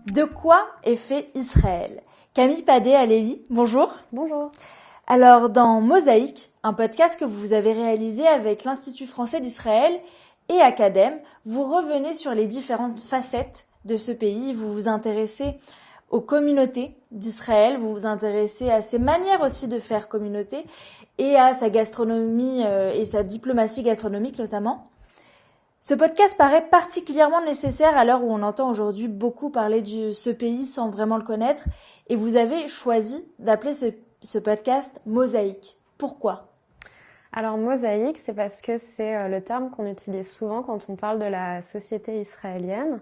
De quoi est fait Israël? Camille Padet-Aléli, bonjour. Bonjour. Alors, dans Mosaïque, un podcast que vous avez réalisé avec l'Institut français d'Israël et Academ, vous revenez sur les différentes facettes de ce pays. Vous vous intéressez aux communautés d'Israël, vous vous intéressez à ses manières aussi de faire communauté et à sa gastronomie et sa diplomatie gastronomique notamment. Ce podcast paraît particulièrement nécessaire à l'heure où on entend aujourd'hui beaucoup parler de ce pays sans vraiment le connaître, et vous avez choisi d'appeler ce podcast Mosaïque. Pourquoi ? Alors mosaïque, c'est parce que c'est le terme qu'on utilise souvent quand on parle de la société israélienne.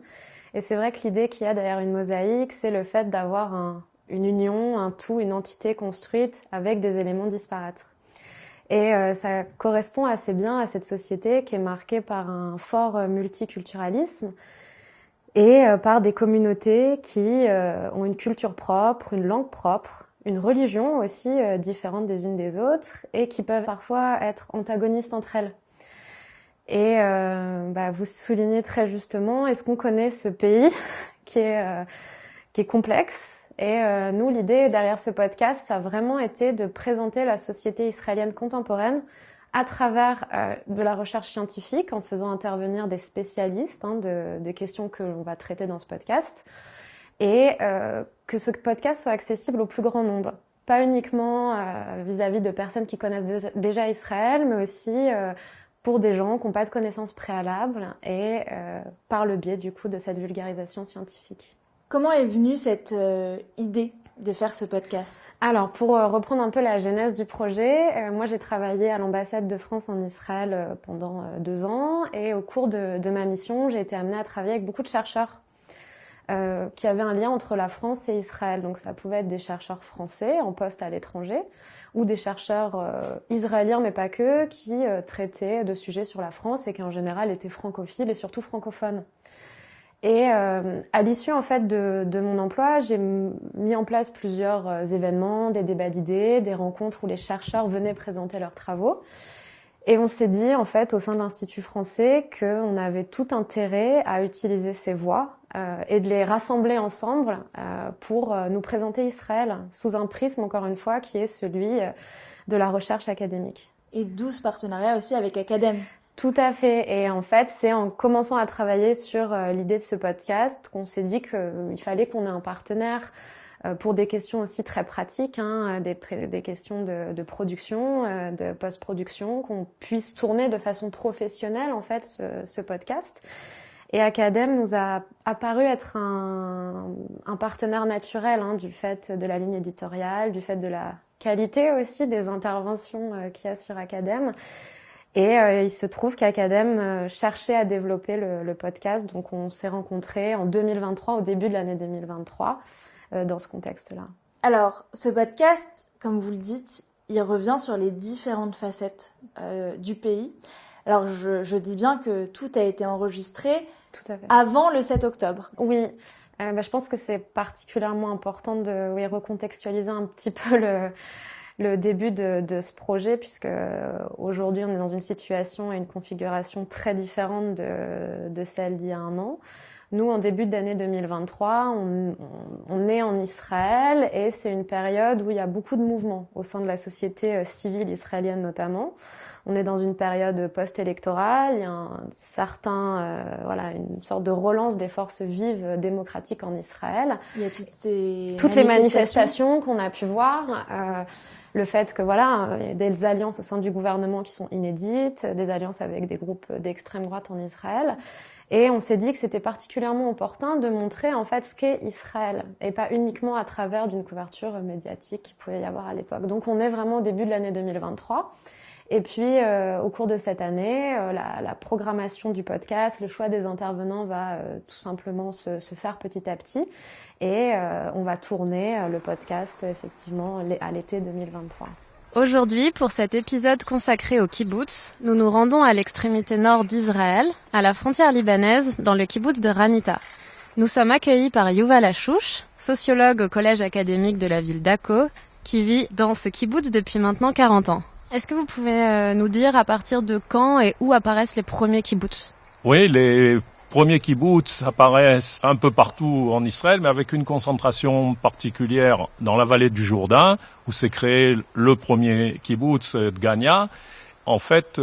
Et c'est vrai que l'idée qu'il y a derrière une mosaïque, c'est le fait d'avoir une union, un tout, une entité construite avec des éléments disparates. Et ça correspond assez bien à cette société qui est marquée par un fort multiculturalisme et par des communautés qui ont une culture propre, une langue propre, une religion aussi différente des unes des autres et qui peuvent parfois être antagonistes entre elles. Et vous soulignez très justement, est-ce qu'on connaît ce pays qui est complexe ? Et nous, l'idée derrière ce podcast, ça a vraiment été de présenter la société israélienne contemporaine à travers de la recherche scientifique, en faisant intervenir des spécialistes de questions que l'on va traiter dans ce podcast, et que ce podcast soit accessible au plus grand nombre. Pas uniquement vis-à-vis de personnes qui connaissent déjà Israël, mais aussi pour des gens qui n'ont pas de connaissances préalables, et par le biais du coup de cette vulgarisation scientifique. Comment est venue cette idée de faire ce podcast ? Alors, pour reprendre un peu la genèse du projet, moi j'ai travaillé à l'ambassade de France en Israël pendant 2 ans, et au cours de ma mission, j'ai été amenée à travailler avec beaucoup de chercheurs qui avaient un lien entre la France et Israël. Donc ça pouvait être des chercheurs français en poste à l'étranger, ou des chercheurs israéliens, mais pas que, qui traitaient de sujets sur la France et qui en général étaient francophiles et surtout francophones. Et à l'issue en fait de mon emploi, j'ai mis en place plusieurs événements, des débats d'idées, des rencontres où les chercheurs venaient présenter leurs travaux. Et on s'est dit en fait au sein de l'Institut français qu'on avait tout intérêt à utiliser ces voix et de les rassembler ensemble pour nous présenter Israël sous un prisme encore une fois qui est celui de la recherche académique. Et d'où ce partenariat aussi avec Academ. Tout à fait. Et en fait, c'est en commençant à travailler sur l'idée de ce podcast qu'on s'est dit qu'il fallait qu'on ait un partenaire pour des questions aussi très pratiques, des questions de production, de post-production, qu'on puisse tourner de façon professionnelle en fait ce podcast. Et Academ nous a apparu être un partenaire naturel du fait de la ligne éditoriale, du fait de la qualité aussi des interventions qu'il y a sur Academ. Et il se trouve qu'Academ cherchait à développer le podcast, donc on s'est rencontrés en 2023, au début de l'année 2023, dans ce contexte-là. Alors, ce podcast, comme vous le dites, il revient sur les différentes facettes du pays. Alors, je dis bien que tout a été enregistré avant le 7 octobre. Oui, je pense que c'est particulièrement important de recontextualiser un petit peu le début de ce projet, puisque aujourd'hui on est dans une situation et une configuration très différente de celle d'il y a 1 an. Nous, en début d'année 2023, on est en Israël et c'est une période où il y a beaucoup de mouvements au sein de la société civile israélienne notamment. On est dans une période post-électorale, il y a une sorte de relance des forces vives démocratiques en Israël. Il y a toutes les manifestations qu'on a pu voir, le fait que il y a des alliances au sein du gouvernement qui sont inédites, des alliances avec des groupes d'extrême droite en Israël. Et on s'est dit que c'était particulièrement opportun de montrer en fait ce qu'est Israël et pas uniquement à travers d'une couverture médiatique qu'il pouvait y avoir à l'époque. Donc on est vraiment au début de l'année 2023. Et puis, au cours de cette année, la programmation du podcast, le choix des intervenants va tout simplement se faire petit à petit. Et on va tourner le podcast, effectivement, à l'été 2023. Aujourd'hui, pour cet épisode consacré au kibboutz, nous nous rendons à l'extrémité nord d'Israël, à la frontière libanaise, dans le kibboutz de Ranita. Nous sommes accueillis par Yuval Ashouch, sociologue au collège académique de la ville d'Akko, qui vit dans ce kibboutz depuis maintenant 40 ans. Est-ce que vous pouvez nous dire à partir de quand et où apparaissent les premiers kibboutz ? Oui, les premiers kibboutz apparaissent un peu partout en Israël, mais avec une concentration particulière dans la vallée du Jourdain, où s'est créé le premier kibboutz de Gania. En fait,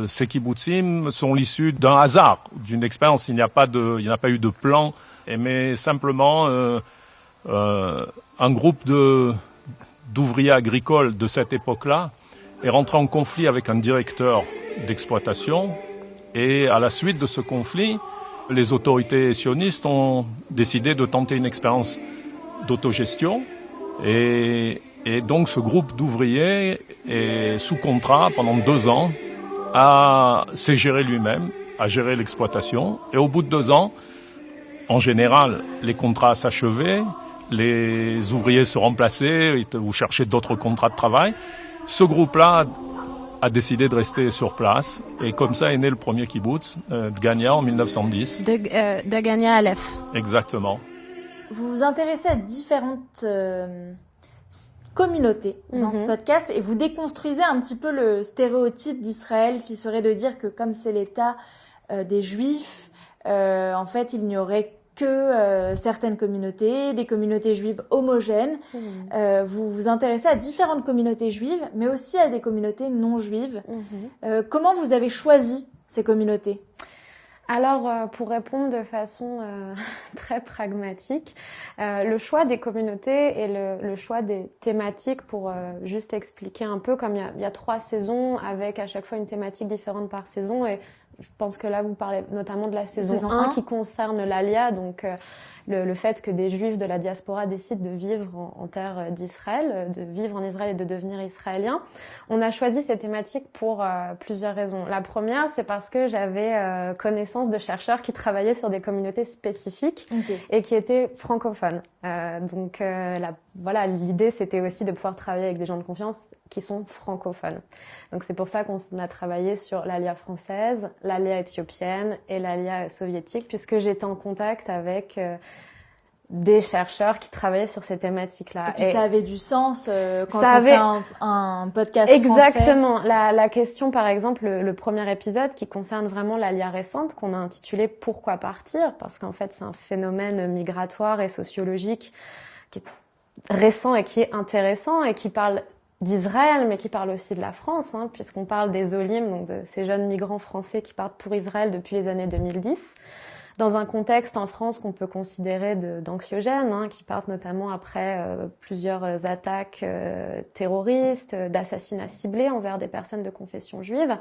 ces kibbutzim sont l'issue d'un hasard, d'une expérience. Il n'y a pas eu de plan, mais simplement un groupe d'ouvriers agricoles de cette époque-là est rentré en conflit avec un directeur d'exploitation. Et à la suite de ce conflit, les autorités sionistes ont décidé de tenter une expérience d'autogestion. Et donc ce groupe d'ouvriers est sous contrat pendant 2 ans, s'est géré lui-même, à gérer l'exploitation. Et au bout de 2 ans, en général, les contrats s'achevaient, les ouvriers se remplaçaient ou cherchaient d'autres contrats de travail. Ce groupe-là a décidé de rester sur place. Et comme ça est né le premier kibbutz de Gania en 1910. De Gania Aleph. Exactement. Vous vous intéressez à différentes communautés dans ce podcast et vous déconstruisez un petit peu le stéréotype d'Israël qui serait de dire que comme c'est l'État des Juifs, en fait il n'y aurait que certaines communautés, des communautés juives homogènes. Vous vous intéressez à différentes communautés juives, mais aussi à des communautés non juives. Comment vous avez choisi ces communautés ? Alors, pour répondre de façon très pragmatique, le choix des communautés et le choix des thématiques, pour juste expliquer un peu, comme il y a 3 saisons avec à chaque fois une thématique différente par saison, et je pense que là vous parlez notamment de la saison 1 qui concerne l'Alia, donc le fait que des Juifs de la diaspora décident de vivre en terre d'Israël, de vivre en Israël et de devenir israéliens. On a choisi ces thématiques pour plusieurs raisons. La première, c'est parce que j'avais connaissance de chercheurs qui travaillaient sur des communautés spécifiques et qui étaient francophones. Donc voilà, l'idée c'était aussi de pouvoir travailler avec des gens de confiance qui sont francophones. Donc c'est pour ça qu'on a travaillé sur l'Alia française, l'Alia éthiopienne et l'Alia soviétique, puisque j'étais en contact avec des chercheurs qui travaillaient sur ces thématiques-là. Et puis ça avait du sens quand on fait un podcast français. Exactement. La question, par exemple, le premier épisode qui concerne vraiment l'Alia récente, qu'on a intitulé « Pourquoi partir ?», parce qu'en fait c'est un phénomène migratoire et sociologique qui est récent et qui est intéressant et qui parle d'Israël, mais qui parle aussi de la France, puisqu'on parle des Olim, donc de ces jeunes migrants français qui partent pour Israël depuis les années 2010, dans un contexte en France qu'on peut considérer d'anxiogène, qui partent notamment après plusieurs attaques terroristes, d'assassinats ciblés envers des personnes de confession juive.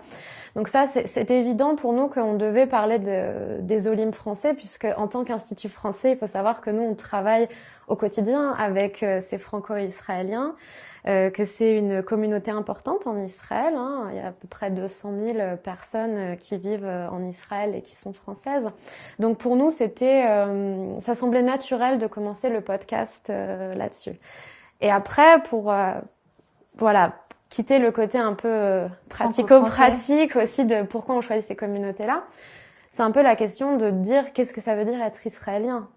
Donc ça, c'est évident pour nous qu'on devait parler des Olim français, puisque en tant qu'Institut français, il faut savoir que nous, on travaille au quotidien avec ces franco-israéliens, que c'est une communauté importante en Israël. Il y a à peu près 200 000 personnes qui vivent en Israël et qui sont françaises. Donc pour nous, ça semblait naturel de commencer le podcast là-dessus. Et après, pour quitter le côté un peu pratico-pratique aussi de pourquoi on choisit ces communautés-là, c'est un peu la question de dire qu'est-ce que ça veut dire être israélien.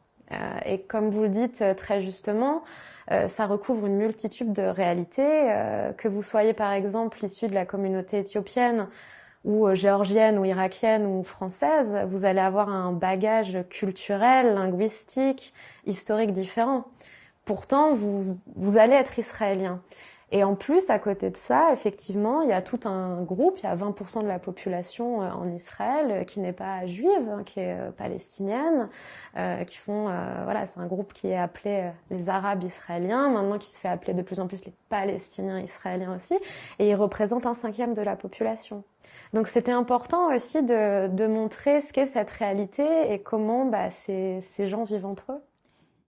Et comme vous le dites très justement, ça recouvre une multitude de réalités, que vous soyez par exemple issu de la communauté éthiopienne ou géorgienne ou irakienne ou française, vous allez avoir un bagage culturel, linguistique, historique différent. Pourtant, vous allez être israélien. Et en plus, à côté de ça, effectivement, il y a tout un groupe, il y a 20% de la population en Israël qui n'est pas juive, qui est palestinienne, qui font, c'est un groupe qui est appelé les Arabes israéliens, maintenant qui se fait appeler de plus en plus les Palestiniens israéliens aussi, et ils représentent 1/5 de la population. Donc c'était important aussi de montrer ce qu'est cette réalité et comment ces gens vivent entre eux.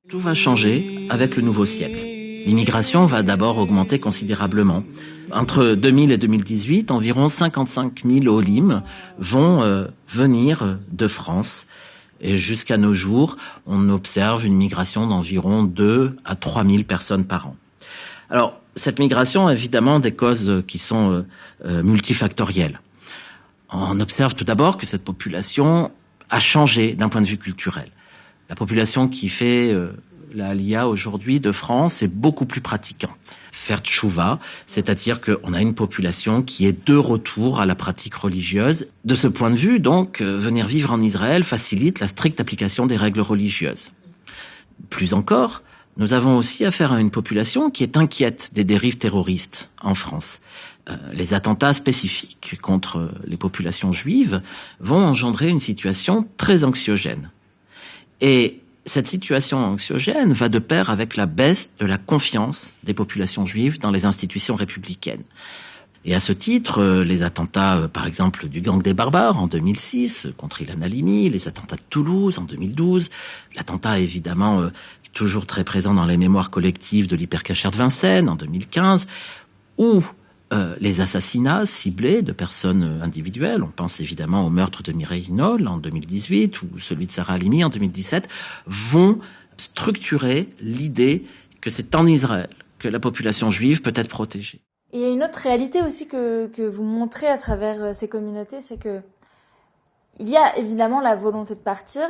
Tout va changer avec le nouveau siècle. L'immigration va d'abord augmenter considérablement. Entre 2000 et 2018, environ 55 000 Olim vont venir de France. Et jusqu'à nos jours, on observe une migration d'environ 2 à 3 000 personnes par an. Alors, cette migration a évidemment des causes qui sont multifactorielles. On observe tout d'abord que cette population a changé d'un point de vue culturel. La population qui fait la Aliyah aujourd'hui de France est beaucoup plus pratiquante. Faire tchouva, c'est-à-dire qu'on a une population qui est de retour à la pratique religieuse. De ce point de vue, donc, venir vivre en Israël facilite la stricte application des règles religieuses. Plus encore, nous avons aussi affaire à une population qui est inquiète des dérives terroristes en France. Les attentats spécifiques contre les populations juives vont engendrer une situation très anxiogène. Et cette situation anxiogène va de pair avec la baisse de la confiance des populations juives dans les institutions républicaines. Et à ce titre, les attentats, par exemple, du Gang des Barbares en 2006 contre Ilan Halimi, les attentats de Toulouse en 2012, l'attentat évidemment toujours très présent dans les mémoires collectives de l'hypercacher de Vincennes en 2015, ou les assassinats ciblés de personnes individuelles. On pense évidemment au meurtre de Mireille Knoll en 2018 ou celui de Sarah Halimi en 2017, vont structurer l'idée que c'est en Israël que la population juive peut être protégée. Et il y a une autre réalité aussi que vous montrez à travers ces communautés, c'est que il y a évidemment la volonté de partir,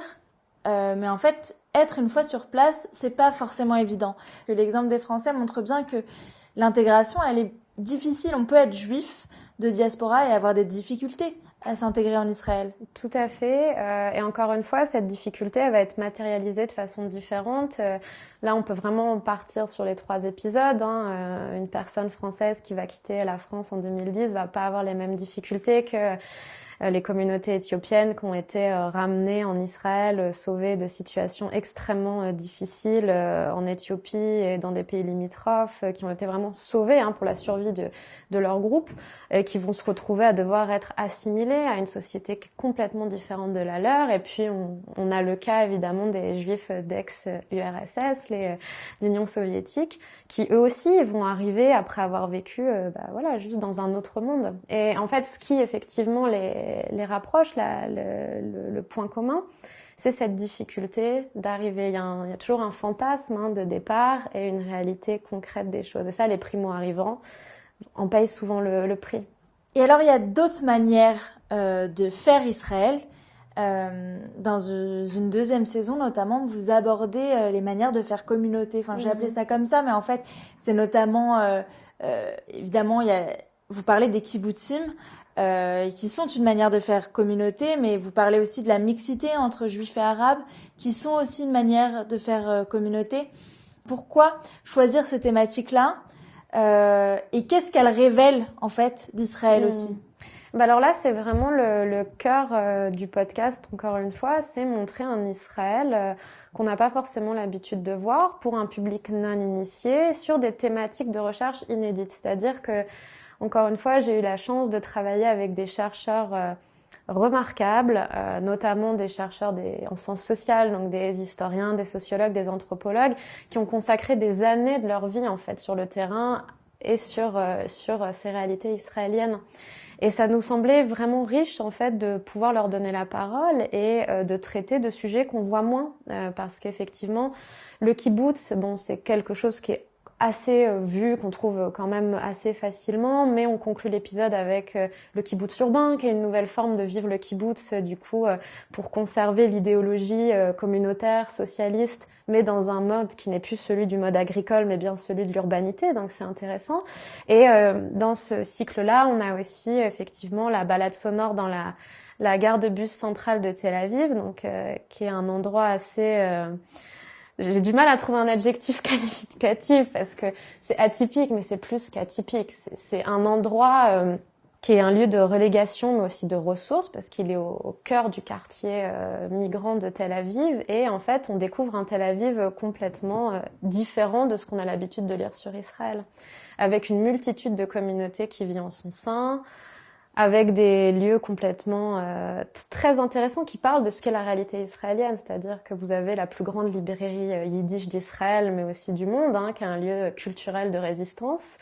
mais en fait, être une fois sur place, c'est pas forcément évident. L'exemple des Français montre bien que l'intégration, elle est difficile. On peut être juif de diaspora et avoir des difficultés à s'intégrer en Israël. Tout à fait. Et encore une fois, cette difficulté, elle va être matérialisée de façon différente. Là, on peut vraiment partir sur les 3 épisodes. Une personne française qui va quitter la France en 2010 va pas avoir les mêmes difficultés que les communautés éthiopiennes qui ont été ramenées en Israël, sauvées de situations extrêmement difficiles en Éthiopie et dans des pays limitrophes, qui ont été vraiment sauvées pour la survie de leur groupe, et qui vont se retrouver à devoir être assimilées à une société complètement différente de la leur. Et puis on a le cas évidemment des Juifs d'ex-URSS, d'Union soviétique, qui eux aussi vont arriver après avoir vécu juste dans un autre monde. Et en fait, ce qui effectivement les rapproche, le point commun, c'est cette difficulté d'arriver. Il y a toujours un fantasme de départ et une réalité concrète des choses. Et ça, les primo-arrivants en payent souvent le prix. Et alors, il y a d'autres manières de faire Israël. Dans une 2e saison, notamment, vous abordez les manières de faire communauté. Enfin, j'ai appelé ça comme ça, mais en fait, c'est notamment, évidemment, vous parlez des kibbutzim, qui sont une manière de faire communauté, mais vous parlez aussi de la mixité entre juifs et arabes, qui sont aussi une manière de faire communauté. Pourquoi choisir ces thématiques-là et qu'est-ce qu'elles révèlent, en fait, d'Israël aussi? Alors là, c'est vraiment le cœur du podcast, encore une fois, c'est montrer un Israël qu'on n'a pas forcément l'habitude de voir pour un public non initié sur des thématiques de recherche inédites. C'est-à-dire que, encore une fois, j'ai eu la chance de travailler avec des chercheurs remarquables, notamment des chercheurs en sciences sociales, donc des historiens, des sociologues, des anthropologues, qui ont consacré des années de leur vie, en fait, sur le terrain et sur ces réalités israéliennes. Et ça nous semblait vraiment riche, en fait, de pouvoir leur donner la parole et de traiter de sujets qu'on voit moins, parce qu'effectivement, le kibboutz, c'est quelque chose qui est assez vu, qu'on trouve quand même assez facilement, mais on conclut l'épisode avec le kibboutz urbain, qui est une nouvelle forme de vivre le kibboutz, du coup, pour conserver l'idéologie communautaire, socialiste, mais dans un mode qui n'est plus celui du mode agricole, mais bien celui de l'urbanité, donc c'est intéressant. Et dans ce cycle-là, on a aussi effectivement la balade sonore dans la gare de bus centrale de Tel Aviv, donc qui est un endroit assez... J'ai du mal à trouver un adjectif qualificatif parce que c'est atypique, mais c'est plus qu'atypique. C'est un endroit qui est un lieu de relégation, mais aussi de ressources, parce qu'il est au cœur du quartier migrant de Tel Aviv. Et en fait, on découvre un Tel Aviv complètement différent de ce qu'on a l'habitude de lire sur Israël, avec une multitude de communautés qui vivent en son sein, avec des lieux complètement très intéressants qui parlent de ce qu'est la réalité israélienne, c'est-à-dire que vous avez la plus grande librairie yiddish d'Israël, mais aussi du monde, qui est un lieu culturel de résistance.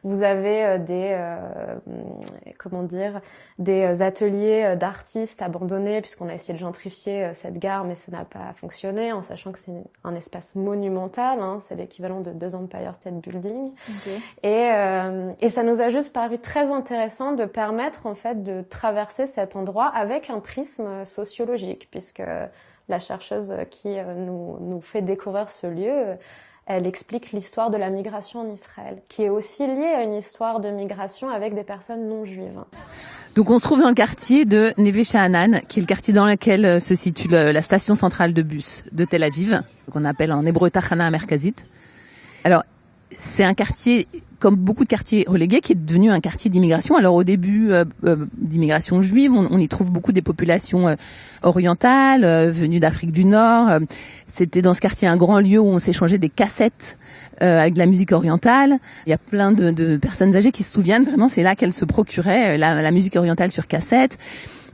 Vous avez des ateliers d'artistes abandonnés, puisqu'on a essayé de gentrifier cette gare, mais ça n'a pas fonctionné, en sachant que c'est un espace monumental, c'est l'équivalent de 2 Empire State Building. Okay. Et ça nous a juste paru très intéressant de permettre en fait de traverser cet endroit avec un prisme sociologique, puisque la chercheuse qui nous fait découvrir ce lieu, elle explique l'histoire de la migration en Israël, qui est aussi liée à une histoire de migration avec des personnes non juives. Donc on se trouve dans le quartier de Neve Sha'anan, qui est le quartier dans lequel se situe la station centrale de bus de Tel Aviv, qu'on appelle en hébreu Tachana Merkazit. Alors, c'est un quartier, comme beaucoup de quartiers relégués, qui est devenu un quartier d'immigration. Alors au début, d'immigration juive, on y trouve beaucoup des populations orientales, venues d'Afrique du Nord. C'était dans ce quartier un grand lieu où on s'échangeait des cassettes avec de la musique orientale. Il y a plein de personnes âgées qui se souviennent, vraiment, c'est là qu'elles se procuraient la musique orientale sur cassette.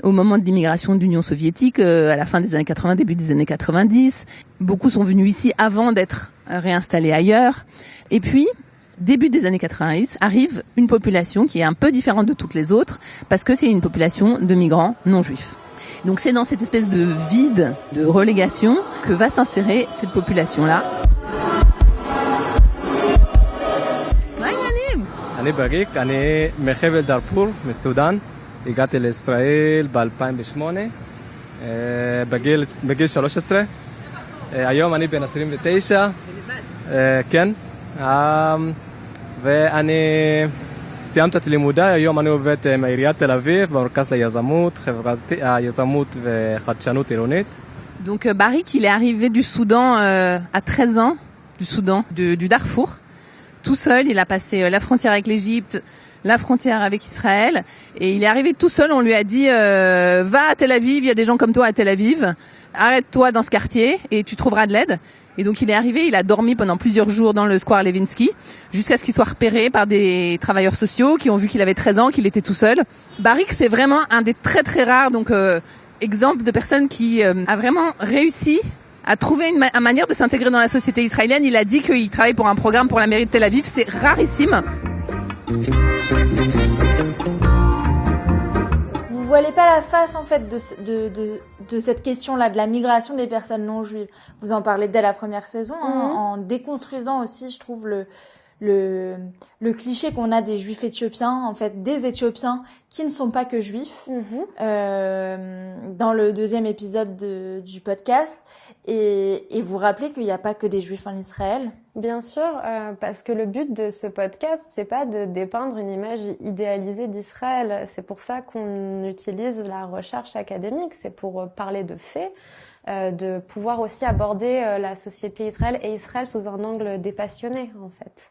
Au moment de l'immigration de l'Union soviétique, à la fin des années 80, début des années 90, beaucoup sont venus ici avant d'être réinstallés ailleurs. Et puis, début des années 90, arrive une population qui est un peu différente de toutes les autres, parce que c'est une population de migrants non juifs. Donc c'est dans cette espèce de vide, de relégation, que va s'insérer cette population-là. אני בריק, אני מחבל דארפור, מסודאן. הגעתי לישראל ב-2008, בגיל 13. היום אני בן 29, כן. ואני סיימתי את לימודיי, היום אני עובד מעיריית תל אביב, במרכז ליזמות וחדשנות עירונית. Donc Barik, il est arrivé du Soudan à 13 ans, du Darfour. Tout seul, il a passé la frontière avec l'Égypte, la frontière avec Israël, et il est arrivé tout seul. On lui a dit va à Tel Aviv, il y a des gens comme toi à Tel Aviv, arrête-toi dans ce quartier et tu trouveras de l'aide. Et donc il est arrivé, il a dormi pendant plusieurs jours dans le square Levinsky, jusqu'à ce qu'il soit repéré par des travailleurs sociaux qui ont vu qu'il avait 13 ans, qu'il était tout seul. Barik, c'est vraiment un des très très rares exemples de personnes qui a vraiment réussi à trouver une manière de s'intégrer dans la société israélienne. Il a dit qu'il travaille pour un programme pour la mairie de Tel Aviv. C'est rarissime. Vous voilez pas la face en fait de cette question-là, de la migration des personnes non juives. Vous en parlez dès la première saison, en déconstruisant aussi, je trouve, le cliché qu'on a des juifs éthiopiens, en fait, des Éthiopiens qui ne sont pas que juifs, dans le deuxième épisode du podcast. Et vous rappelez qu'il n'y a pas que des juifs en Israël? Bien sûr, parce que le but de ce podcast, c'est pas de dépeindre une image idéalisée d'Israël. C'est pour ça qu'on utilise la recherche académique. C'est pour parler de faits, de pouvoir aussi aborder la société Israël et Israël sous un angle dépassionné, en fait.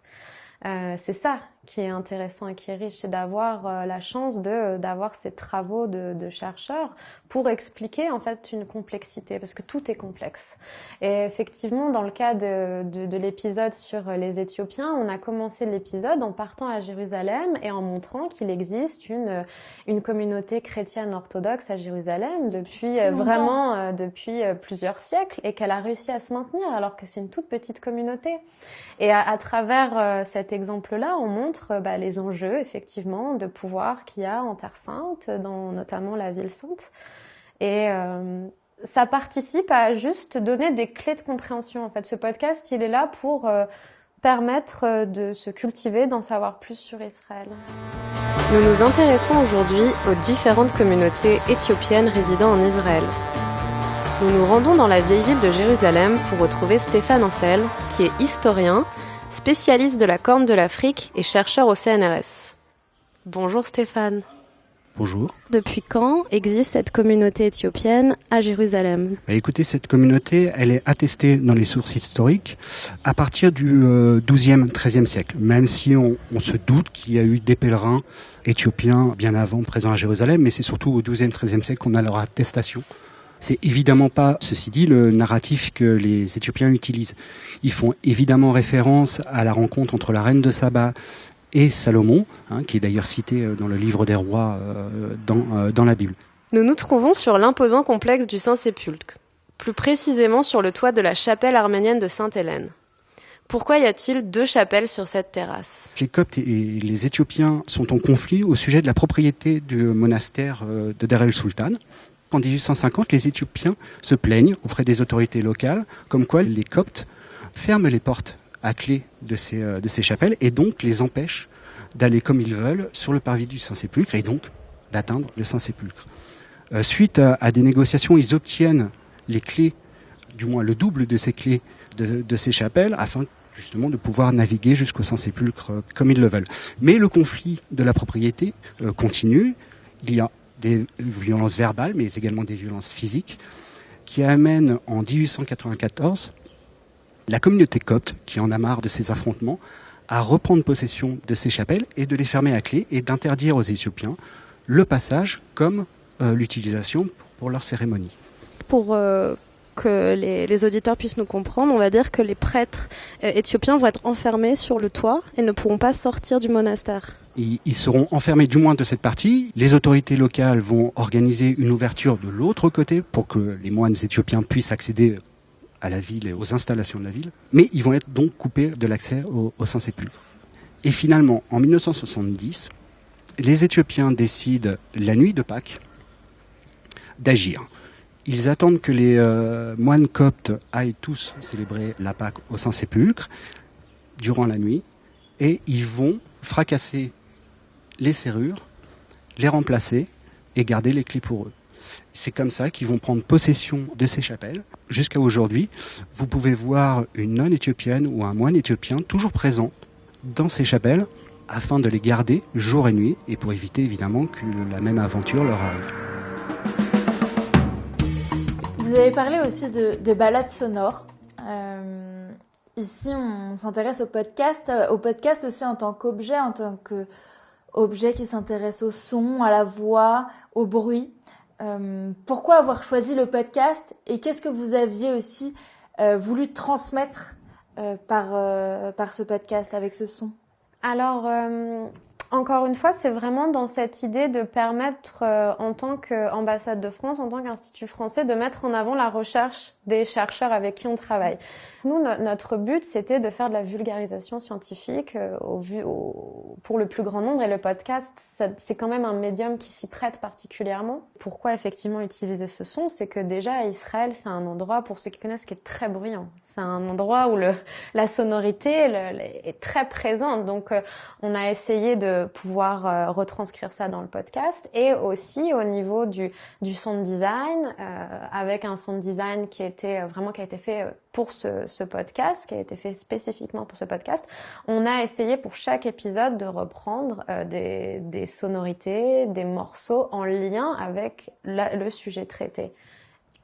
C'est ça qui est intéressant et qui est riche, c'est d'avoir la chance d'avoir ces travaux de chercheurs pour expliquer en fait une complexité, parce que tout est complexe. Et effectivement, dans le cas de l'épisode sur les Éthiopiens, on a commencé l'épisode en partant à Jérusalem et en montrant qu'il existe une communauté chrétienne orthodoxe à Jérusalem depuis plusieurs siècles, et qu'elle a réussi à se maintenir alors que c'est une toute petite communauté. Et à travers cet exemple-là, on montre les enjeux, effectivement, de pouvoir qu'il y a en Terre Sainte, dans notamment la ville sainte. Et ça participe à juste donner des clés de compréhension. En fait, ce podcast, il est là pour permettre de se cultiver, d'en savoir plus sur Israël. Nous nous intéressons aujourd'hui aux différentes communautés éthiopiennes résidant en Israël. Nous nous rendons dans la vieille ville de Jérusalem pour retrouver Stéphane Ancel, qui est historien, spécialiste de la Corne de l'Afrique et chercheur au CNRS. Bonjour Stéphane. Bonjour. Depuis quand existe cette communauté éthiopienne à Jérusalem ? Écoutez, cette communauté, elle est attestée dans les sources historiques à partir du XIIe, XIIIe siècle, même si on se doute qu'il y a eu des pèlerins éthiopiens bien avant présents à Jérusalem, mais c'est surtout au XIIe, XIIIe siècle qu'on a leur attestation. C'est évidemment pas, ceci dit, le narratif que les Éthiopiens utilisent. Ils font évidemment référence à la rencontre entre la reine de Saba et Salomon, qui est d'ailleurs cité dans le livre des rois dans la Bible. Nous nous trouvons sur l'imposant complexe du Saint-Sépulcre, plus précisément sur le toit de la chapelle arménienne de Sainte-Hélène. Pourquoi y a-t-il 2 chapelles sur cette terrasse ? Les Coptes et les Éthiopiens sont en conflit au sujet de la propriété du monastère de Deir el-Sultan. En 1850, les Éthiopiens se plaignent auprès des autorités locales, comme quoi les Coptes ferment les portes à clé de ces chapelles et donc les empêchent d'aller comme ils veulent sur le parvis du Saint-Sépulcre et donc d'atteindre le Saint-Sépulcre. Suite à des négociations, ils obtiennent les clés, du moins le double de ces clés de ces chapelles, afin justement de pouvoir naviguer jusqu'au Saint-Sépulcre comme ils le veulent. Mais le conflit de la propriété continue. Il y a des violences verbales, mais également des violences physiques, qui amènent en 1894 la communauté copte, qui en a marre de ces affrontements, à reprendre possession de ces chapelles et de les fermer à clé et d'interdire aux Éthiopiens le passage comme l'utilisation pour leurs cérémonies. Pour que les auditeurs puissent nous comprendre, on va dire que les prêtres éthiopiens vont être enfermés sur le toit et ne pourront pas sortir du monastère. Ils seront enfermés du moins de cette partie. Les autorités locales vont organiser une ouverture de l'autre côté pour que les moines éthiopiens puissent accéder à la ville et aux installations de la ville. Mais ils vont être donc coupés de l'accès au Saint-Sépulcre. Et finalement, en 1970, les Éthiopiens décident, la nuit de Pâques, d'agir. Ils attendent que les moines coptes aillent tous célébrer la Pâque au Saint-Sépulcre durant la nuit, et ils vont fracasser les serrures, les remplacer et garder les clés pour eux. C'est comme ça qu'ils vont prendre possession de ces chapelles. Jusqu'à aujourd'hui, vous pouvez voir une nonne éthiopienne ou un moine éthiopien toujours présent dans ces chapelles afin de les garder jour et nuit et pour éviter évidemment que la même aventure leur arrive. Vous avez parlé aussi de balades sonores. Ici, on s'intéresse au podcast aussi en tant qu'objet qui s'intéresse au son, à la voix, au bruit. Pourquoi avoir choisi le podcast et qu'est-ce que vous aviez aussi voulu transmettre par ce podcast avec ce son? Alors, encore une fois, c'est vraiment dans cette idée de permettre, en tant qu'ambassade de France, en tant qu'Institut français, de mettre en avant la recherche des chercheurs avec qui on travaille. Nous, notre but, c'était de faire de la vulgarisation scientifique pour le plus grand nombre, et le podcast, c'est quand même un médium qui s'y prête particulièrement. Pourquoi effectivement utiliser ce son? C'est que déjà, à Israël, c'est un endroit, pour ceux qui connaissent, qui est très bruyant. C'est un endroit où la sonorité est très présente. Donc, on a essayé de pouvoir retranscrire ça dans le podcast, et aussi au niveau du sound design, avec un sound design qui a été fait pour ce podcast, qui a été fait spécifiquement pour ce podcast. On a essayé pour chaque épisode de reprendre des sonorités, des morceaux en lien avec le sujet traité.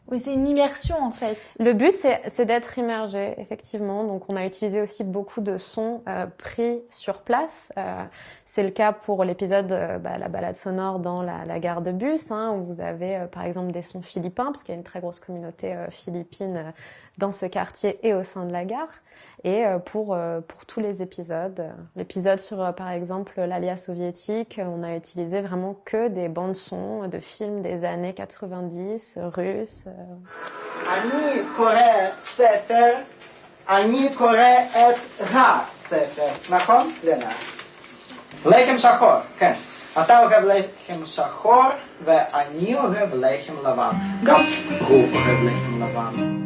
Oui, c'est une immersion en fait. Le but, c'est d'être immergé, effectivement. Donc, on a utilisé aussi beaucoup de sons pris sur place. C'est le cas pour l'épisode la balade sonore dans la gare de bus, où vous avez par exemple des sons philippins, parce qu'il y a une très grosse communauté philippine dans ce quartier et au sein de la gare. Et pour tous les épisodes, l'épisode sur par exemple l'alia soviétique, on a utilisé vraiment que des bandes son de films des années 90 russes. Они קורא ספר, אני קורא את הספר, נכון? לנה. לחם שחור, כן. אתה אוהב לחם שחור ואני אוהב לחם לבן. גם הוא אוהב לחם לבן.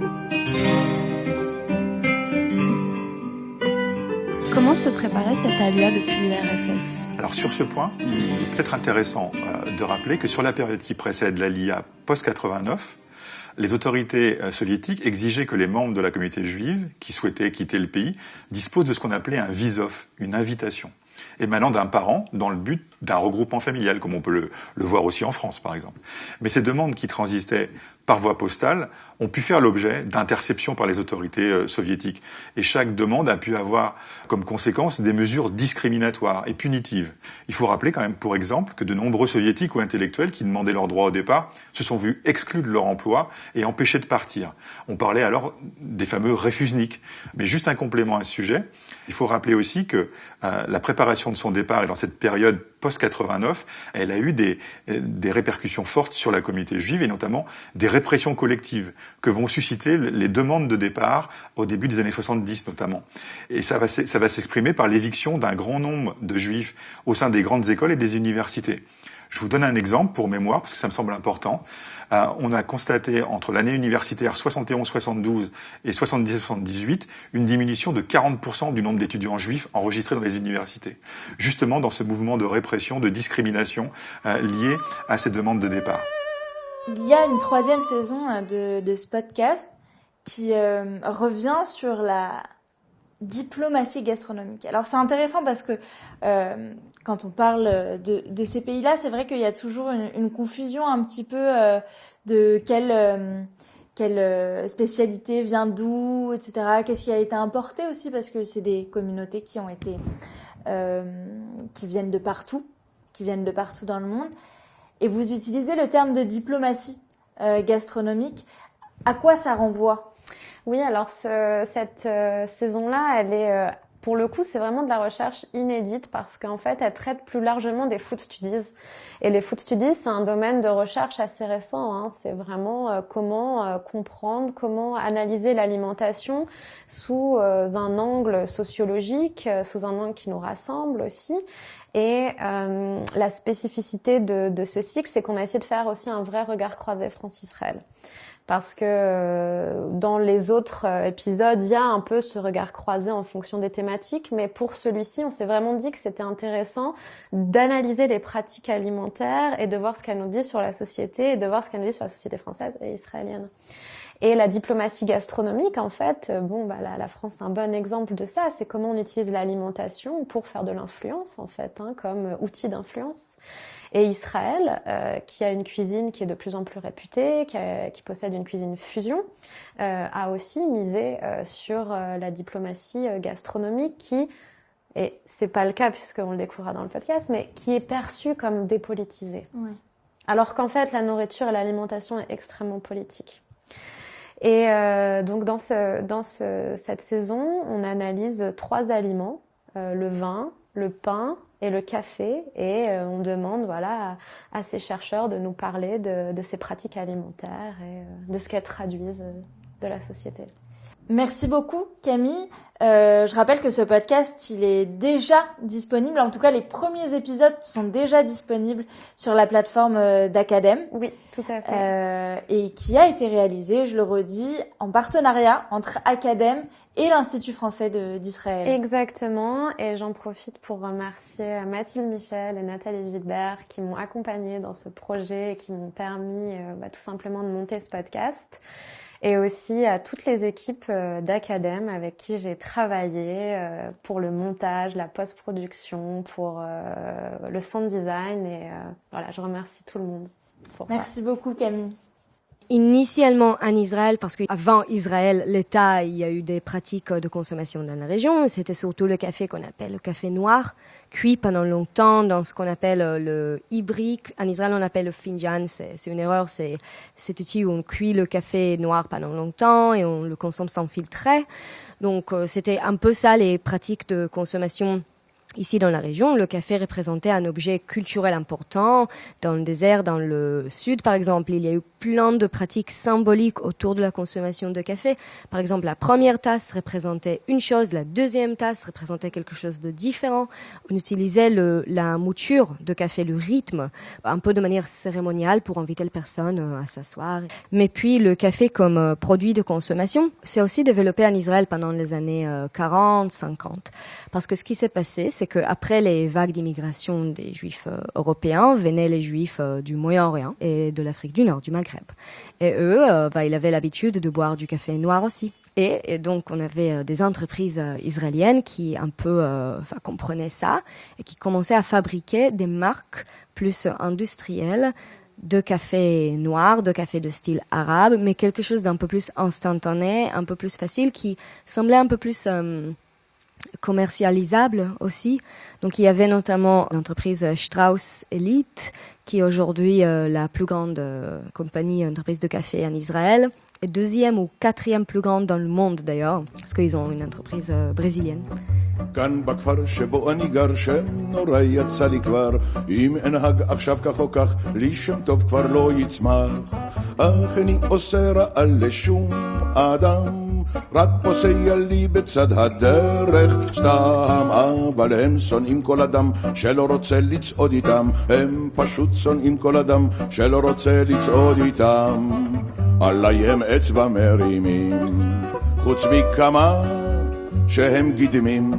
Comment se préparait cette alia depuis l'URSS? Alors sur ce point, il est peut-être intéressant de rappeler que sur la période qui précède l'ALIA post-89, les autorités soviétiques exigeaient que les membres de la communauté juive qui souhaitaient quitter le pays disposent de ce qu'on appelait un visov, une invitation, émanant d'un parent dans le but d'un regroupement familial, comme on peut le voir aussi en France, par exemple. Mais ces demandes qui transitaient par voie postale ont pu faire l'objet d'interceptions par les autorités soviétiques. Et chaque demande a pu avoir comme conséquence des mesures discriminatoires et punitives. Il faut rappeler quand même, pour exemple, que de nombreux soviétiques ou intellectuels qui demandaient leur droit au départ se sont vus exclus de leur emploi et empêchés de partir. On parlait alors des fameux réfusniks. Mais juste un complément à ce sujet, il faut rappeler aussi que la préparation de son départ et dans cette période post-89, elle a eu des répercussions fortes sur la communauté juive et notamment des répressions collectives que vont susciter les demandes de départ au début des années 70 notamment. Et ça va s'exprimer par l'éviction d'un grand nombre de juifs au sein des grandes écoles et des universités. Je vous donne un exemple pour mémoire, parce que ça me semble important. On a constaté entre l'année universitaire 71-72 et 77-78 une diminution de 40% du nombre d'étudiants juifs enregistrés dans les universités. Justement dans ce mouvement de répression, de discrimination lié à ces demandes de départ. Il y a une 3e saison de ce podcast qui revient sur la diplomatie gastronomique. Alors c'est intéressant parce que quand on parle de ces pays-là, c'est vrai qu'il y a toujours une confusion un petit peu de quelle spécialité vient d'où, etc. Qu'est-ce qui a été importé aussi, parce que c'est des communautés qui ont été qui viennent de partout dans le monde. Et vous utilisez le terme de diplomatie gastronomique. À quoi ça renvoie ? Oui, alors cette saison-là, elle est, pour le coup, c'est vraiment de la recherche inédite parce qu'en fait, elle traite plus largement des food studies. Et les food studies, c'est un domaine de recherche assez récent, hein. C'est vraiment comment comprendre, comment analyser l'alimentation sous un angle sociologique, sous un angle qui nous rassemble aussi. Et la spécificité de ce cycle, c'est qu'on a essayé de faire aussi un vrai regard croisé France-Israël. Parce que dans les autres épisodes, il y a un peu ce regard croisé en fonction des thématiques, mais pour celui-ci, on s'est vraiment dit que c'était intéressant d'analyser les pratiques alimentaires et de voir ce qu'elles nous disent sur la société et de voir ce qu'elles nous disent sur la société française et israélienne. Et la diplomatie gastronomique, en fait, la France est un bon exemple de ça. C'est comment on utilise l'alimentation pour faire de l'influence, en fait, hein, comme outil d'influence. Et Israël, qui a une cuisine qui est de plus en plus réputée, qui possède une cuisine fusion, a aussi misé sur la diplomatie gastronomique qui, et c'est pas le cas puisqu'on le découvrira dans le podcast, mais qui est perçue comme dépolitisée. Oui. Alors qu'en fait, la nourriture et l'alimentation est extrêmement politique. Et donc dans cette saison, on analyse 3 aliments, le vin, le pain et le café, et on demande à ces chercheurs de nous parler de ces pratiques alimentaires et de ce qu'elles traduisent de la société. Merci beaucoup Camille. Je rappelle que ce podcast, il est déjà disponible. En tout cas, les premiers épisodes sont déjà disponibles sur la plateforme d'Academ. Oui, tout à fait. Et qui a été réalisé, je le redis, en partenariat entre Academ et l'Institut français d'Israël. Exactement. Et j'en profite pour remercier Mathilde Michel et Nathalie Gilbert qui m'ont accompagnée dans ce projet et qui m'ont permis tout simplement de monter ce podcast. Et aussi à toutes les équipes d'Academ avec qui j'ai travaillé pour le montage, la post-production, pour le sound design. Et je remercie tout le monde pour ça. Merci beaucoup Camille. Initialement en Israël, parce qu'avant Israël, l'État, il y a eu des pratiques de consommation dans la région. C'était surtout le café qu'on appelle le café noir, cuit pendant longtemps dans ce qu'on appelle le ibrique. En Israël, on appelle le finjan. C'est une erreur, c'est cet outil où on cuit le café noir pendant longtemps et on le consomme sans filtrer. Donc, c'était un peu ça les pratiques de consommation. Ici, dans la région, le café représentait un objet culturel important. Dans le désert, dans le sud, par exemple, il y a eu plein de pratiques symboliques autour de la consommation de café. Par exemple, la première tasse représentait une chose, la deuxième tasse représentait quelque chose de différent. On utilisait la mouture de café, le rythme, un peu de manière cérémoniale pour inviter les personnes à s'asseoir. Mais puis, le café comme produit de consommation s'est aussi développé en Israël pendant les années 40, 50. Parce que ce qui s'est passé, c'est qu'après les vagues d'immigration des Juifs européens, venaient les Juifs du Moyen-Orient et de l'Afrique du Nord, du Maghreb. Et eux, ils avaient l'habitude de boire du café noir aussi. Et donc, on avait des entreprises israéliennes qui un peu comprenaient ça et qui commençaient à fabriquer des marques plus industrielles de café noir, de café de style arabe, mais quelque chose d'un peu plus instantané, un peu plus facile, qui semblait un peu plus commercialisable aussi. Donc il y avait notamment l'entreprise Strauss Elite, qui est aujourd'hui la plus grande entreprise de café en Israël, et 2e ou 4e plus grande dans le monde d'ailleurs, parce qu'ils ont une entreprise brésilienne. כאן בכפר שבו אני גר שם נורא יצא לי כבר אם אנהג עכשיו כך או כך לי שם טוב כבר לא יצמח אך איני עושה רע לשום אדם רק פוסע לי בצד הדרך סתם אבל הם שונאים כל אדם שלא רוצה לצעוד איתם הם פשוט שונאים כל אדם שלא רוצה לצעוד איתם עליי הם אצבע מרימים חוץ מכמה שהם גידמים